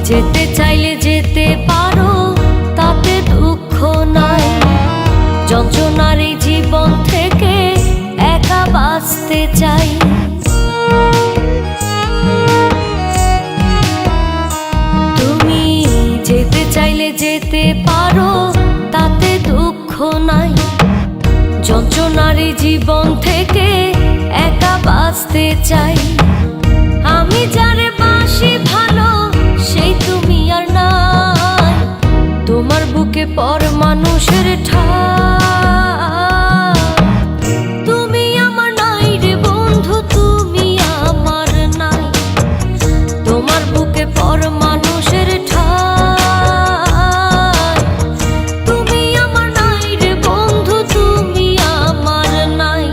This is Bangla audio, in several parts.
যেতে চাইলে যেতে পারো, তাতে দুঃখ নাই। যন্ত্রণার এই জীবন থেকে একা বাঁচতে চাই। তুমি যেতে চাইলে যেতে পারো, তাতে দুঃখ নাই। যন্ত্রণার এই জীবন থেকে একা বাঁচতে চাই। আমি যারে বাসি ভালো, সেই তুমি আর নাই। তোমার বুকে পর মানুষের ঠাই। তুমি আমার নাই রে বন্ধু, তুমি আমার নাই। তোমার বুকে পর মানুষের ঠাই। তুমি আমার নাই রে বন্ধু, তুমি আমার নাই।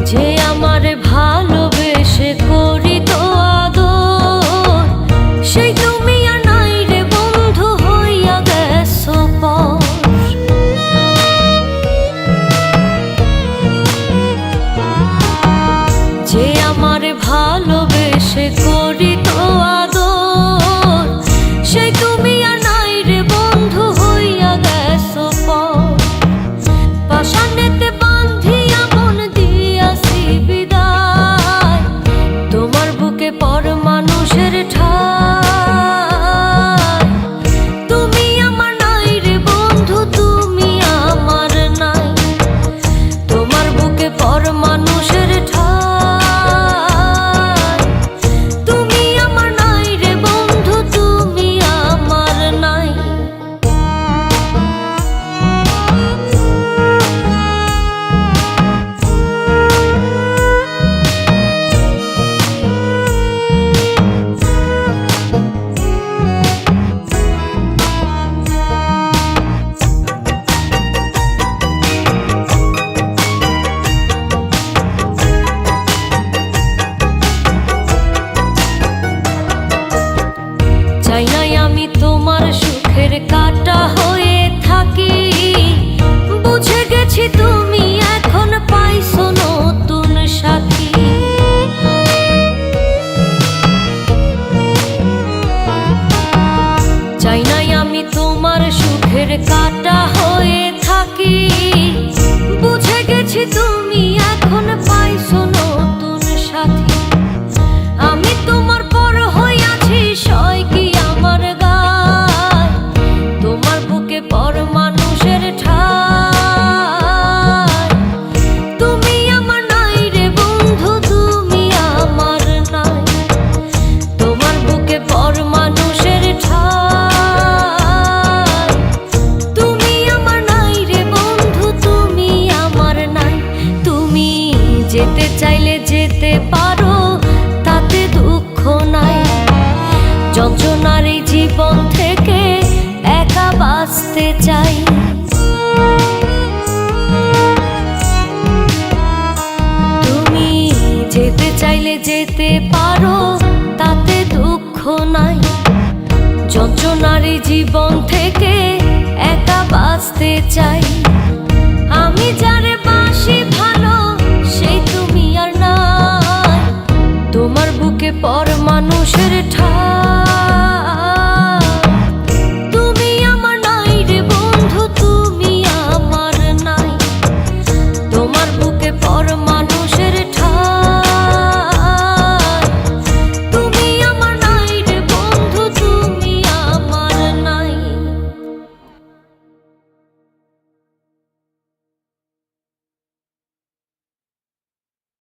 যে আমার ভালোবেসে করি তো আদর, সেই তুমি আর নাই রে বন্ধু, হইয়া গেছো পর। যে আমার ভালোবেসে করি তো আদর, সেই তুমি আর নাই রে বন্ধু, হইয়া গেছো পর। পাশানেতে বান্ধিয়া মন দিয়াছি বিদায়। তোমার বুকে পর মানুষের ঠাই। তুমি আমার নাই রে বন্ধু, তুমি আমার নাই। তোমার বুকে পর মানুষের ঠাই। তুমি আমার নাই রে বন্ধু, তুমি আমার নাই। চাই নাই আমি তোমার সুখের কাঁটা হয়ে থাকি। বুঝে গেছি তুমি এখন পাইছো নতুন সাথী। চাই নাই আমি তোমার সুখের কাঁটা হয়ে থাকি। বুঝে গেছি তুমি এখন পাইছো নতুন সাথী। আমি তোমার পর হইয়াছি, সয় কি আমার গায়। তোমার বুকে পর মানুষের ঠাই। তুমি আমার নাই রে বন্ধু, তুমি আমার নাই। তোমার বুকে পর মানুষের ঠাই। তুমি আমার নাই রে বন্ধু, তুমি আমার নাই। তুমি যেতে চাইলে যেতে পারো, তাতে দুঃখ নাই। যন্ত্রণার এই জীবন থেকে একা বাঁচতে চাই। তুমি যেতে চাইলে যেতে পারো, তাতে দুঃখ নাই। যন্ত্রণার এই জীবন থেকে একা বাঁচতে চাই। আমি যারে বাসি ভালো, সেই তুমি আর নাই। তোমার বুকে পর মানুষের ঠাই।